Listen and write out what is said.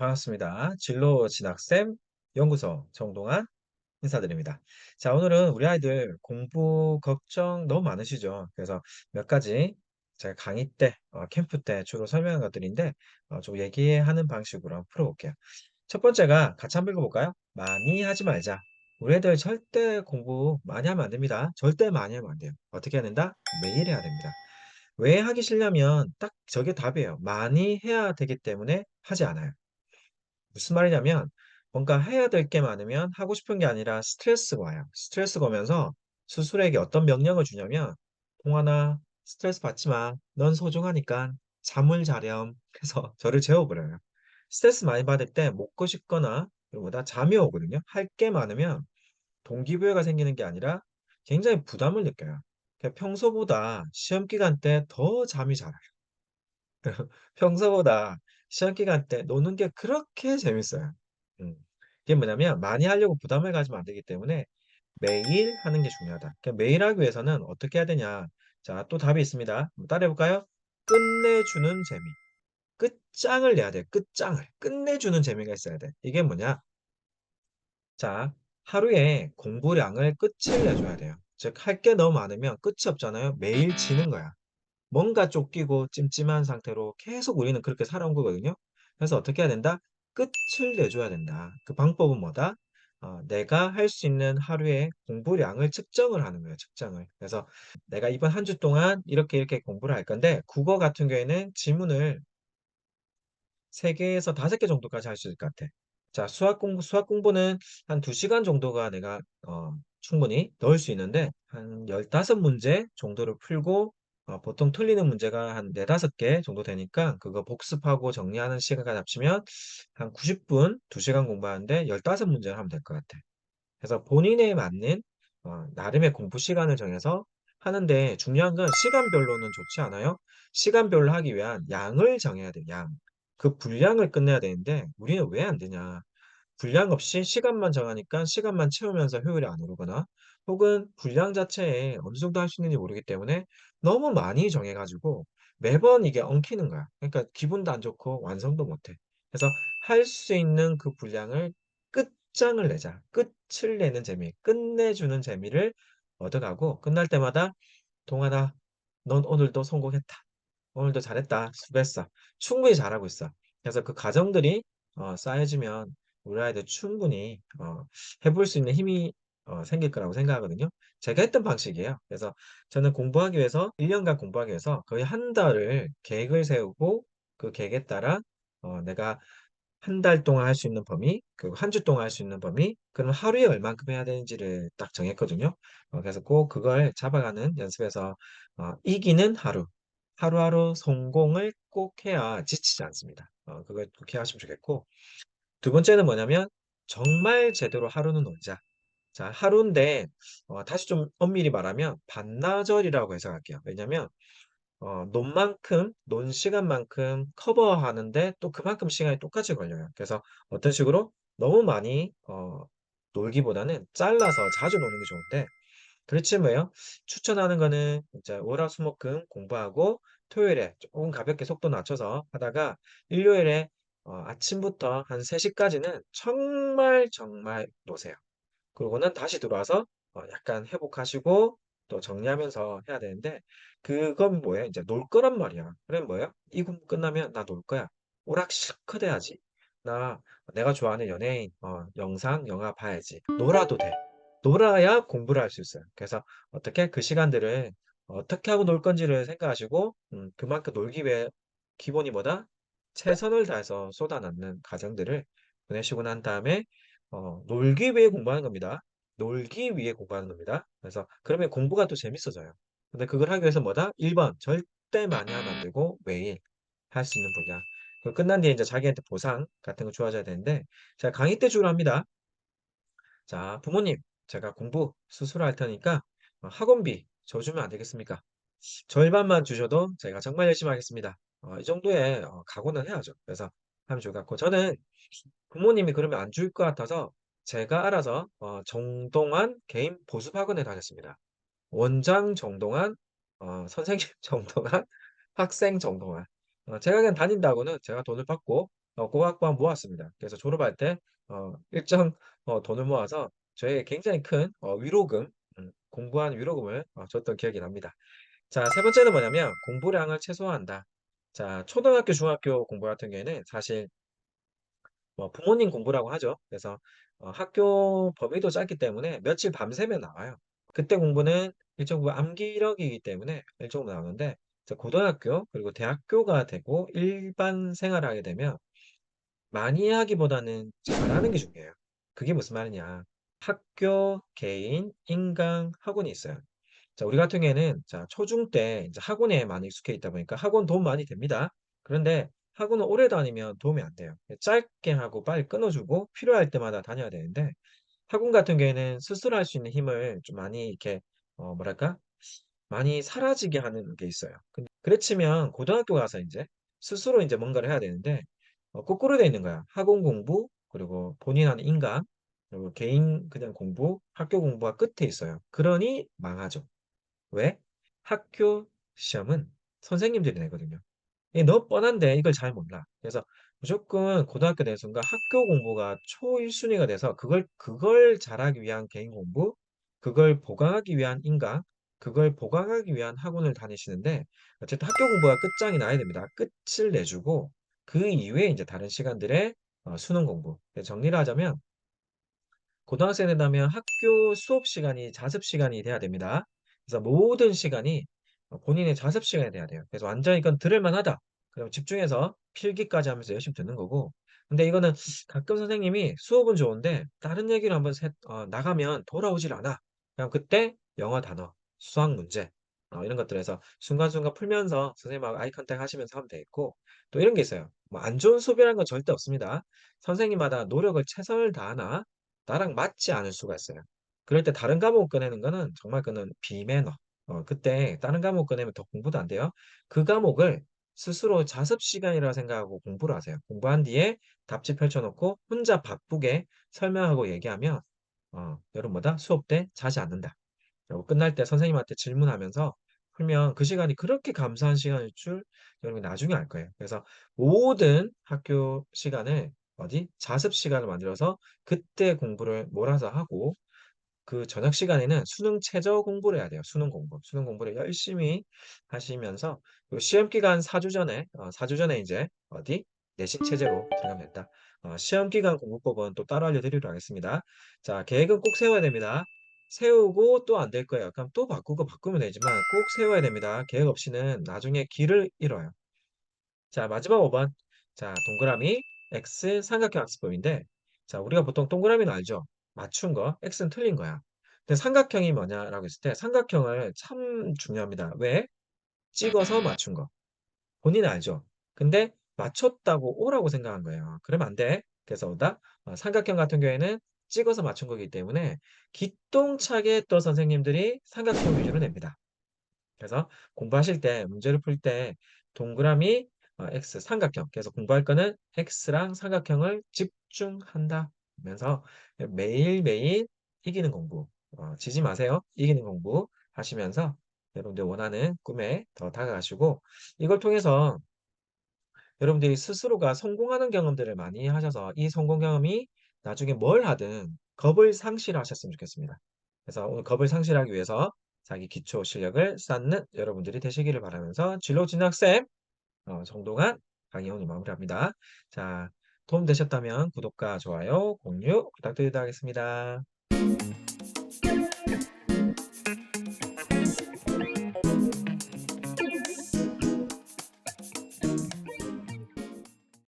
반갑습니다. 진로 진학쌤 연구소 정동환 인사드립니다. 자, 오늘은 우리 아이들 공부 걱정 너무 많으시죠? 그래서 몇 가지 제가 강의 때, 캠프 때 주로 설명한 것들인데, 좀 얘기하는 방식으로 한번 풀어볼게요. 첫 번째가 같이 한번 읽어볼까요? 많이 하지 말자. 우리 애들 절대 공부 많이 하면 안 됩니다. 절대 많이 하면 안 돼요. 어떻게 해야 된다? 매일 해야 됩니다. 왜 하기 싫냐면 딱 저게 답이에요. 많이 해야 되기 때문에 하지 않아요. 무슨 말이냐면 뭔가 해야 될 게 많으면 하고 싶은 게 아니라 스트레스가 와요. 스트레스가 오면서 스스로에게 어떤 명령을 주냐면 "동환아, 스트레스 받지 마. 넌 소중하니까 잠을 자렴." 해서 저를 재워버려요. 스트레스 많이 받을 때 먹고 싶거나 그보다 잠이 오거든요. 할 게 많으면 동기부여가 생기는 게 아니라 굉장히 부담을 느껴요. 그러니까 평소보다 시험 기간 때 더 잠이 잘 와요. 평소보다 시험 기간 때 노는 게 그렇게 재밌어요. 음. 이게 뭐냐면 많이 하려고 부담을 가지면 안 되기 때문에 매일 하는 게 중요하다. 그러니까 매일 하기 위해서는 어떻게 해야 되냐. 자, 또 답이 있습니다. 한번 따라해 볼까요? 끝내주는 재미. 끝장을 내야 돼요. 끝장을. 끝내주는 재미가 있어야 돼. 이게 뭐냐? 자, 하루에 공부량을 끝을 내줘야 돼요. 즉, 할 게 너무 많으면 끝이 없잖아요. 매일 지는 거야. 뭔가 쫓기고 찜찜한 상태로 계속 우리는 그렇게 살아온 거거든요. 그래서 어떻게 해야 된다? 끝을 내줘야 된다. 그 방법은 뭐다? 내가 할 수 있는 하루의 공부량을 측정을 하는 거예요, 측정을. 그래서 내가 이번 한 주 동안 이렇게 이렇게 공부를 할 건데, 국어 같은 경우에는 지문을 3개에서 5개 정도까지 할 수 있을 것 같아. 자, 수학 공부는 한 2시간 정도가 내가 충분히 넣을 수 있는데 한 15문제 정도를 풀고 보통 틀리는 문제가 한 4-5개 정도 되니까 그거 복습하고 정리하는 시간까지 합치면 한 90분, 2시간 공부하는데 15문제를 하면 될 것 같아. 그래서 본인에 맞는 나름의 공부 시간을 정해서 하는데 중요한 건 시간별로는 좋지 않아요? 시간별로 하기 위한 양을 정해야 돼, 양. 그 분량을 끝내야 되는데 우리는 왜 안 되냐? 분량 없이 시간만 정하니까 시간만 채우면서 효율이 안 오르거나 혹은 분량 자체에 어느 정도 할 수 있는지 모르기 때문에 너무 많이 정해 가지고 매번 이게 엉키는 거야. 그러니까 기분도 안 좋고 완성도 못 해. 그래서 할 수 있는 그 분량을 끝장을 내자. 끝을 내는 재미, 끝내주는 재미를 얻어가고 끝날 때마다 "동안아, 넌 오늘도 성공했다. 오늘도 잘했다. 수고했어. 충분히 잘하고 있어." 그래서 그 과정들이 쌓여지면 우리 아이들 충분히 해볼 수 있는 힘이 생길 거라고 생각하거든요. 제가 했던 방식이에요. 그래서 저는 공부하기 위해서 1 년간 공부하기 위해서 거의 한 달을 계획을 세우고 그 계획에 따라 내가 한 달 동안 할 수 있는 범위 그리고 한 주 동안 할 수 있는 범위 그럼 하루에 얼만큼 해야 되는지를 딱 정했거든요. 그래서 꼭 그걸 잡아가는 연습에서 이기는 하루, 하루하루 성공을 꼭 해야 지치지 않습니다. 그걸 꼭 하시면 좋겠고 두 번째는 뭐냐면 정말 제대로 하루는 놀자. 자, 하루인데 다시 좀 엄밀히 말하면 반나절이라고 해석할게요. 왜냐면 논 만큼 논 시간만큼 커버하는데 또 그만큼 시간이 똑같이 걸려요. 그래서 어떤 식으로 너무 많이 놀기보다는 잘라서 자주 노는 게 좋은데 그렇지 뭐예요? 추천하는 거는 진짜 월화수목금 공부하고 토요일에 조금 가볍게 속도 낮춰서 하다가 일요일에 아침부터 한 3 시까지는 정말 정말 노세요. 그러고는 다시 들어와서 약간 회복하시고 또 정리하면서 해야 되는데 그건 뭐예요? 인제 놀 거란 말이야. 그러면 뭐예요? "이 공부 끝나면 나 놀 거야." 오락실컷 해야지. 나 내가 좋아하는 연예인 영상, 영화 봐야지. 놀아도 돼. 놀아야 공부를 할 수 있어요. 그래서 어떻게 그 시간들을 어떻게 하고 놀 건지를 생각하시고 그만큼 놀기 위해 기본이 뭐다? 최선을 다해서 쏟아넣는 과정들을 보내시고 난 다음에 놀기 위해 공부하는 겁니다. 놀기 위해 공부하는 겁니다. 그래서 그러면 공부가 또 재밌어져요. 근데 그걸 하기 위해서 뭐다? 1번 절대 많이 하면 안 되고 매일 할 수 있는 분량. 그 끝난 뒤에 인제 자기한테 보상 같은 거 주어져야 되는데 제가 강의 때 주로 합니다. "자 부모님 제가 공부 스스로 할 테니까 학원비 줘 주면 안 되겠습니까? 절반만 주셔도 제가 정말 열심히 하겠습니다." 이 정도의 각오는 해야죠. 그래서 하면 좋을 것 같고 저는 부모님이 그러면 안 줄 것 같아서 제가 알아서 정동환 개인 보습학원에 다녔습니다. 원장 정동환, 선생님 정동환, 학생 정동환. 제가 그냥 다닌다고는 제가 돈을 받고 고학번 모았습니다. 그래서 졸업할 때 일정 돈을 모아서 저에게 굉장히 큰 위로금, 공부한 위로금을 줬던 기억이 납니다. 자, 세 번째는 뭐냐면 공부량을 최소화한다. 자, 초등학교, 중학교 공부 같은 경우에는 사실 뭐 부모님 공부라고 하죠. 그래서 학교 범위도 짧기 때문에 며칠 밤새면 나와요. 그때 공부는 일정 부분 암기력이기 때문에 일정 부분 나오는데 이제 고등학교 그리고 대학교가 되고 일반 생활을 하게 되면 많이 하기보다는 잘하는 게 중요해요. 그게 무슨 말이냐? 학교, 개인, 인강, 학원이 있어요. 자, 우리 같은 경우에는 자, 초중 때 이제 학원에 많이 익숙해 있다 보니까 학원 도움 많이 됩니다. 그런데 학원을 오래 다니면 도움이 안 돼요. 짧게 하고 빨리 끊어주고 필요할 때마다 다녀야 되는데 학원 같은 경우에는 스스로 할 수 있는 힘을 좀 많이 이렇게 뭐랄까? 많이 사라지게 하는 게 있어요. 그래 치면 고등학교 가서 이제 스스로 이제 뭔가를 해야 되는데 거꾸로 돼 있는 거야. 학원 공부, 그리고 본인 하는 인강, 그리고 개인 그냥 공부, 학교 공부가 끝에 있어요. 그러니 망하죠. 왜? 학교 시험은 선생님들이 내거든요. 이게 너무 뻔한데 이걸 잘 몰라. 그래서 무조건 고등학교 되는 순간 학교 공부가 초 1순위가 돼서 그걸 잘하기 위한 개인 공부, 그걸 보강하기 위한 인강, 그걸 보강하기 위한 학원을 다니시는데 어쨌든 학교 공부가 끝장이 나야 됩니다. 끝을 내주고 그 이후에 이제 다른 시간들에 수능 공부. 정리를 하자면 고등학생이 된다면 학교 수업 시간이 자습 시간이 돼야 됩니다. 그래서 모든 시간이 본인의 자습 시간이 돼야 돼요. 그래서 완전히 이건 들을 만하다. 그럼 집중해서 필기까지 하면서 열심히 듣는 거고. 근데 이거는 가끔 선생님이 수업은 좋은데 다른 얘기를 한번 나가면 돌아오질 않아. 그럼 그때 영어 단어, 수학 문제 이런 것들에서 순간순간 풀면서 선생님하고 아이 컨택 하시면서 하면 되겠고 또 이런 게 있어요. 뭐 안 좋은 수업이라는 건 절대 없습니다. 선생님마다 노력을 최선을 다하나 나랑 맞지 않을 수가 있어요. 그럴 때 다른 과목 꺼내는 거는 정말 그는 비매너. 그때 다른 과목 꺼내면 더 공부도 안 돼요. 그 과목을 스스로 자습 시간이라 생각하고 공부를 하세요. 공부한 뒤에 답지 펼쳐놓고 혼자 바쁘게 설명하고 얘기하면 여러분보다 수업 때 자지 않는다. 그리고 끝날 때 선생님한테 질문하면서 풀면 그 시간이 그렇게 감사한 시간일 줄 여러분이 나중에 알 거예요. 그래서 모든 학교 시간을 어디 자습 시간을 만들어서 그때 공부를 몰아서 하고 그 저녁 시간에는 수능 최저 공부를 해야 돼요. 수능 공부. 수능 공부를 열심히 하시면서 요 시험 기간 4주 전에 4주 전에 이제 어디 내신 체제로 들어가면 된다. 시험 기간 공부법은 또 따로 알려드리도록 하겠습니다. 자, 계획은 꼭 세워야 됩니다. 세우고 또 안 될 거예요. 그럼 또 바꾸고 바꾸면 되지만 꼭 세워야 됩니다. 계획 없이는 나중에 길을 잃어요. 자, 마지막 5번. 자, 동그라미 X 삼각형 학습법인데 자, 우리가 보통 동그라미는 알죠? 맞춘 거, X는 틀린 거야. 근데 삼각형이 뭐냐라고 했을 때 삼각형을 참 중요합니다. 왜? 찍어서 맞춘 거. 본인은 알죠? 근데 맞췄다고 O라고 생각한 거예요. 그러면 안 돼. 그래서 오다 삼각형 같은 경우에는 찍어서 맞춘 거기 때문에 기똥차게 또 선생님들이 삼각형 위주로 냅니다. 그래서 공부하실 때 문제를 풀 때 동그라미 X 삼각형 그래서 공부할 거는 X랑 삼각형을 집중한다 하면서 매일매일 이기는 공부 지지 마세요. 이기는 공부 하시면서 여러분들 원하는 꿈에 더 다가가시고 이걸 통해서 여러분들이 스스로가 성공하는 경험들을 많이 하셔서 이 성공 경험이 나중에 뭘 하든 겁을 상실하셨으면 좋겠습니다. 그래서 오늘 겁을 상실하기 위해서 자기 기초 실력을 쌓는 여러분들이 되시기를 바라면서 진로 진학쌤 정동환 강의 오늘 마무리합니다. 자, 도움 되셨다면 구독과 좋아요, 공유 부탁드리도록 하겠습니다.